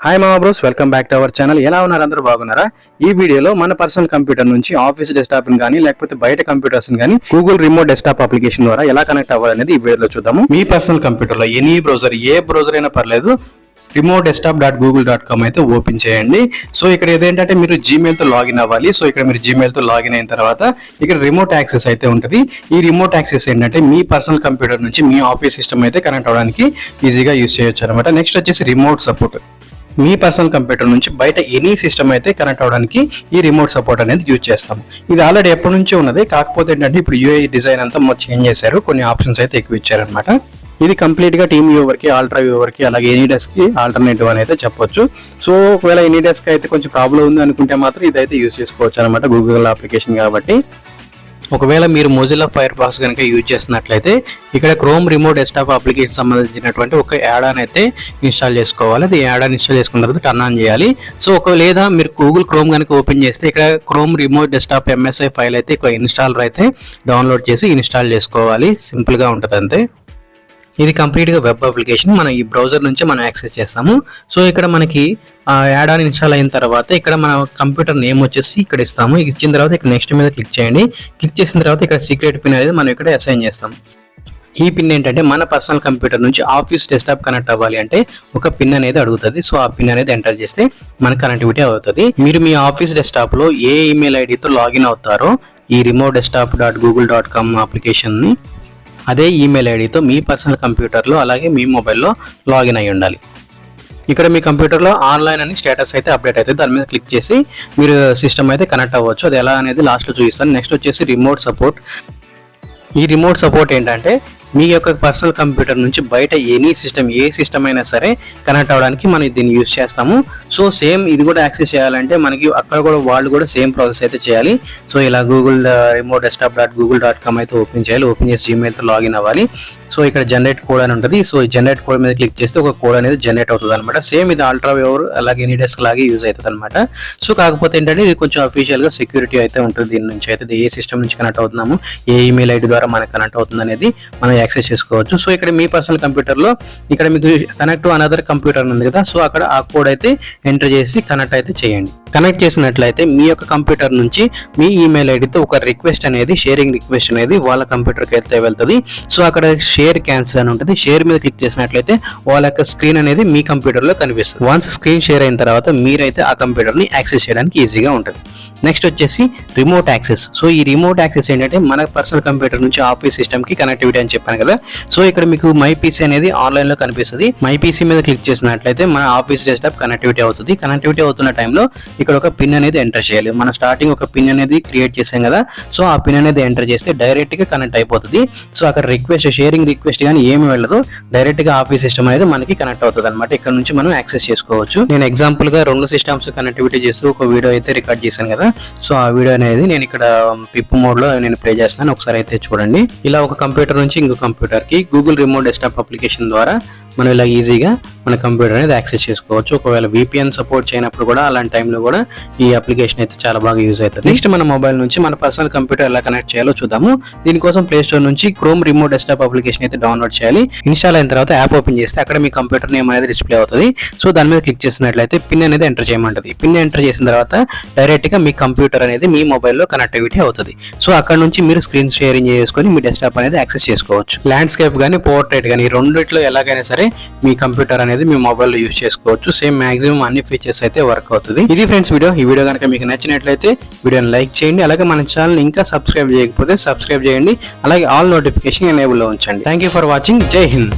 Hi మామా bros, welcome back to our channel. ఎలా ఉన్నారు? అందరూ బాగున్నారా? ఈ వీడియోలో మన పర్సనల్ కంప్యూటర్ నుంచి ఆఫీస్ డెస్క్టాప్ కానీ లేకపోతే బయట కంప్యూటర్స్ కానీ గూగుల్ రిమోట్ డెస్క్టాప్ అప్లికేషన్ ద్వారా ఎలా కనెక్ట్ అవ్వాలనేది ఈ వీడియోలో చూద్దాము. మీ పర్సనల్ కంప్యూటర్ లో ఎనీ బ్రౌజర్, ఏ బ్రౌజర్ అయినా పర్లేదు, remote-desktop.google.com అయితే ఓపెన్ చేయండి. సో ఇక్కడ ఏదేంటంటే మీరు జీమెయిల్ తో లాగిన్ అవ్వాలి. సో ఇక్కడ మీరు జీమెయిల్ తో లాగిన్ అయిన తర్వాత ఇక్కడ రిమోట్ యాక్సెస్ అయితే ఉంటుంది. ఈ రిమోట్ యాక్సెస్ ఏంటంటే మీ పర్సనల్ కంప్యూటర్ నుంచి మీ ఆఫీస్ సిస్టమ్ అయితే కనెక్ట్ అవ్వడానికి ఈజీగా యూజ్ చేయొచ్చు అనమాట. నెక్స్ట్ వచ్చేసి రిమోట్ సపోర్ట్. మీ పర్సనల్ కంప్యూటర్ నుంచి బయట ఎనీ సిస్టమ్ అయితే కనెక్ట్ అవ్వడానికి ఈ రిమోట్ సపోర్ట్ అనేది యూజ్ చేస్తాము. ఇది ఆల్రెడీ ఎప్పటి నుంచో ఉన్నది, కాకపోతే ఏంటంటే ఇప్పుడు యూఐ డిజైన్ అంతా చేంజ్ చేశారు, కొన్ని ఆప్షన్స్ అయితే ఎక్కువ ఇచ్చారనమాట. ఇది కంప్లీట్ గా టీమ్ వ్యూవర్ కి, అల్ట్రా వ్యూవర్ కి, అలాగే ఎనీ డెస్క్ కి ఆల్టర్నేటివ్ అని అయితే చెప్పొచ్చు. సో ఒకవేళ ఎనీ డెస్క్ అయితే కొంచెం ప్రాబ్లం ఉంది అనుకుంటే మాత్రం ఇదైతే యూజ్ చేసుకోవచ్చు అనమాట, గూగుల్ అప్లికేషన్ కాబట్టి. ఒకవేళ మీరు మొజిల్లా ఫైర్ ఫాక్స్ కనుక యూజ్ చేస్తున్నట్లయితే ఇక్కడ క్రోమ్ రిమోట్ డెస్క్టాప్ అప్లికేషన్ సంబంధించినటువంటి ఒక యాడ్ ఆన్ అయితే ఇన్స్టాల్ చేసుకోవాలి. అది యాడ్ ఆన్ ఇన్స్టాల్ చేసుకున్న తర్వాత టర్న్ ఆన్ చేయాలి. సో లేదా మీరు గూగుల్ క్రోమ్ కనుక ఓపెన్ చేస్తే ఇక్కడ chrome remote desktop MSI file అయితే ఒక ఇన్స్టాలర్ అయితే డౌన్లోడ్ చేసి ఇన్స్టాల్ చేసుకోవాలి. సింపుల్గా ఉంటుంది అంతే. ఇది కంప్లీట్గా వెబ్ అప్లికేషన్, మనం ఈ బ్రౌజర్ నుంచి మనం యాక్సెస్ చేస్తాము. సో ఇక్కడ మనకి యాడ్ ఆన్ ఇన్స్టాల్ అయిన తర్వాత ఇక్కడ మన కంప్యూటర్ నేమ్ వచ్చేసి ఇక్కడ ఇస్తాము. ఇచ్చిన తర్వాత ఇక్కడ నెక్స్ట్ మీద క్లిక్ చేయండి. క్లిక్ చేసిన తర్వాత ఇక్కడ సీక్రెట్ పిన్ అనేది మనం ఇక్కడ అసైన్ చేస్తాం. ఈ పిన్ ఏంటంటే మన పర్సనల్ కంప్యూటర్ నుంచి ఆఫీస్ డెస్క్టాప్ కనెక్ట్ అవ్వాలి అంటే ఒక పిన్ అనేది అడుగుతుంది. సో ఆ పిన్ అనేది ఎంటర్ చేస్తే మన కనెక్టివిటీ అవుతుంది. మీరు మీ ఆఫీస్ డెస్క్టాప్ లో ఏ ఈమెయిల్ ఐడితో లాగిన్ అవుతారో ఈ remote-desktop.google.com అప్లికేషన్ని అదే ఈమెయిల్ ఐడితో మీ పర్సనల్ కంప్యూటర్లో అలాగే మీ మొబైల్లో లాగిన్ అయి ఉండాలి. ఇక్కడ మీ కంప్యూటర్లో ఆన్లైన్ అని స్టేటస్ అయితే అప్డేట్ అవుతుంది. దాని మీద క్లిక్ చేసి మీరు సిస్టమ్ అయితే కనెక్ట్ అవ్వచ్చు. అది ఎలా అనేది లాస్ట్లో చూపిస్తాను. నెక్స్ట్ వచ్చేసి రిమోట్ సపోర్ట్. ఈ రిమోట్ సపోర్ట్ ఏంటంటే మీ యొక్క పర్సనల్ కంప్యూటర్ నుంచి బయట ఎనీ సిస్టమ్, ఏ సిస్టమ్ అయినా సరే కనెక్ట్ అవ్వడానికి మనం దీన్ని యూజ్ చేస్తాము. సో సేమ్ ఇది కూడా యాక్సెస్ చేయాలంటే మనకి అక్కడ కూడా వాళ్ళు కూడా సేమ్ ప్రాసెస్ అయితే చేయాలి. సో ఇలా గూగుల్ remote-desktop.google.com అయితే ఓపెన్ చేయాలి. ఓపెన్ చేసి జీమెయిల్తో లాగిన్ అవ్వాలి. సో ఇక్కడ జనరేట్ కోడ్ అని ఉంటుంది. సో ఈ జనరేట్ కోడ్ మీద క్లిక్ చేస్తే ఒక కోడ్ అనేది జనరేట్ అవుతుంది అనమాట. సేమ్ ఇది అల్ట్రా వేవర్ అలాగే ఎనీ డెస్క్ లాగే యూజ్ అవుతుంది అనమాట. సో కాకపోతే ఏంటంటే ఇది కొంచెం అఫీషియల్ గా సెక్యూరిటీ అయితే ఉంటుంది. దీని నుంచి అయితే ఏ సిస్టమ్ నుంచి కనెక్ట్ అవుతున్నాము, ఏ ఈమెయిల్ ఐడి ద్వారా మనకు కనెక్ట్ అవుతుంది అనేది మనం యాక్సెస్ చేసుకోవచ్చు. సో ఇక్కడ మీ పర్సనల్ కంప్యూటర్ లో ఇక్కడ మీకు కనెక్ట్ టు అనదర్ కంప్యూటర్ ఉంది కదా, సో అక్కడ ఆ కోడ్ అయితే ఎంటర్ చేసి కనెక్ట్ అయితే చేయండి. కనెక్ట్ చేసినట్లయితే మీ యొక్క కంప్యూటర్ నుంచి మీ ఈమెయిల్ ఐడితో ఒక రిక్వెస్ట్ అనేది, షేరింగ్ రిక్వెస్ట్ అనేది వాళ్ళ కంప్యూటర్కి అయితే వెళ్తుంది. సో అక్కడ షేర్ క్యాన్సిల్ అని ఉంటుంది. షేర్ మీద క్లిక్ చేసినట్లయితే వాళ్ళ యొక్క స్క్రీన్ అనేది మీ కంప్యూటర్లో కనిపిస్తుంది. వన్స్ స్క్రీన్ షేర్ అయిన తర్వాత మీరైతే ఆ కంప్యూటర్ని యాక్సెస్ చేయడానికి ఈజీగా ఉంటుంది. నెక్స్ట్ వచ్చేసి రిమోట్ యాక్సెస్. సో ఈ రిమోట్ యాక్సెస్ ఏంటంటే మన పర్సనల్ కంప్యూటర్ నుంచి ఆఫీస్ సిస్టమ్ కి కనెక్టివిటీ అని చెప్పాను కదా. సో ఇక్కడ మీకు మై పీసీ అనేది ఆన్లైన్ లో కనిపిస్తుంది. మై పీసీ మీద క్లిక్ చేసినట్లయితే మన ఆఫీస్ డెస్క్టాప్ కనెక్టివిటీ అవుతుంది. కనెక్టివిటీ అవుతున్న టైంలో ఇక్కడ ఒక పిన్ అనేది ఎంటర్ చేయాలి. మనం స్టార్టింగ్ ఒక పిన్ అనేది క్రియేట్ చేసాం కదా, సో ఆ పిన్ అనేది ఎంటర్ చేస్తే డైరెక్ట్ గా కనెక్ట్ అయిపోతుంది. సో అక్కడ రిక్వెస్ట్, షేరింగ్ రిక్వెస్ట్ కానీ ఏమి వెళ్ళదు, డైరెక్ట్ గా ఆఫీస్ సిస్టమ్ అనేది మనకి కనెక్ట్ అవుతుంది అనమాట. ఇక్కడ నుంచి మనం యాక్సెస్ చేసుకోవచ్చు. నేను ఎగ్జాంపుల్ గా 2 సిస్టమ్స్ కనెక్టివిటీ చేస్తూ ఒక వీడియో అయితే రికార్డ్ చేశాను కదా. సో ఆ వీడియో అనేది నేను ఇక్కడ పిప్ మోడ్ లో నేను ప్లే చేస్తాను, ఒకసారి అయితే చూడండి. ఇలా ఒక కంప్యూటర్ నుంచి ఇంకో కంప్యూటర్ కి గూగుల్ రిమోట్ డెస్క్టాప్ అప్లికేషన్ ద్వారా మనం ఇలా ఈజీగా మన కంప్యూటర్ అనేది యాక్సెస్ చేసుకోవచ్చు. ఒకవేళ విపిఎన్ సపోర్ట్ చేయనప్పుడు కూడా అలాంటి టైంలో కూడా ఈ అప్లికేషన్ అయితే చాలా బాగా యూజ్ అవుతుంది. నెక్స్ట్ మన మొబైల్ నుంచి మన పర్సనల్ కంప్యూటర్ ఎలా కనెక్ట్ చేయాలో చూద్దాము. దీనికోసం ప్లే స్టోర్ నుంచి క్రోమ్ రిమోట్ డెస్క్టాప్ అప్లికేషన్ అయితే డౌన్లోడ్ చేయాలి. ఇన్స్టాల్ అయిన తర్వాత యాప్ ఓపెన్ చేస్తే అక్కడ మీ కంప్యూటర్ నేమ్ అనేది డిస్ప్లే అవుతుంది. సో దాని మీద క్లిక్ చేసినట్లయితే పిన్ అనేది ఎంటర్ చేయమంటుంది. పిన్ ఎంటర్ చేసిన తర్వాత డైరెక్ట్ గా మీ కంప్యూటర్ అనేది మీ మొబైల్లో కనెక్టివిటీ అవుతుంది. సో అక్కడ నుంచి మీరు స్క్రీన్ షేరింగ్ చేసుకొని మీ డెస్క్టాప్ అనేది యాక్సెస్ చేసుకోవచ్చు. ల్యాండ్స్కేప్ కానీ పోర్ట్రేట్ కానీ రెండిట్లో ఎలాగైనా సరే మీ కంప్యూటర్ అనేది మీ మొబైల్లో యూజ్ చేసుకోవచ్చు. సేమ్ మాక్సిమం అన్ని ఫీచర్స్ అయితే వర్క్ అవుతుంది. ఇది ఫ్రెండ్స్ వీడియో. ఈ వీడియో కనుక మీకు నచ్చినట్లయితే వీడియోని లైక్ చేయండి. అలాగే మన ఛానల్ ఇంకా సబ్స్క్రైబ్ చేయకపోతే సబ్స్క్రైబ్ చేయండి. అలాగే ఆల్ నోటిఫికేషన్ ఎనేబుల్ లో ఉంచండి. Thank you for watching. జై హింద్.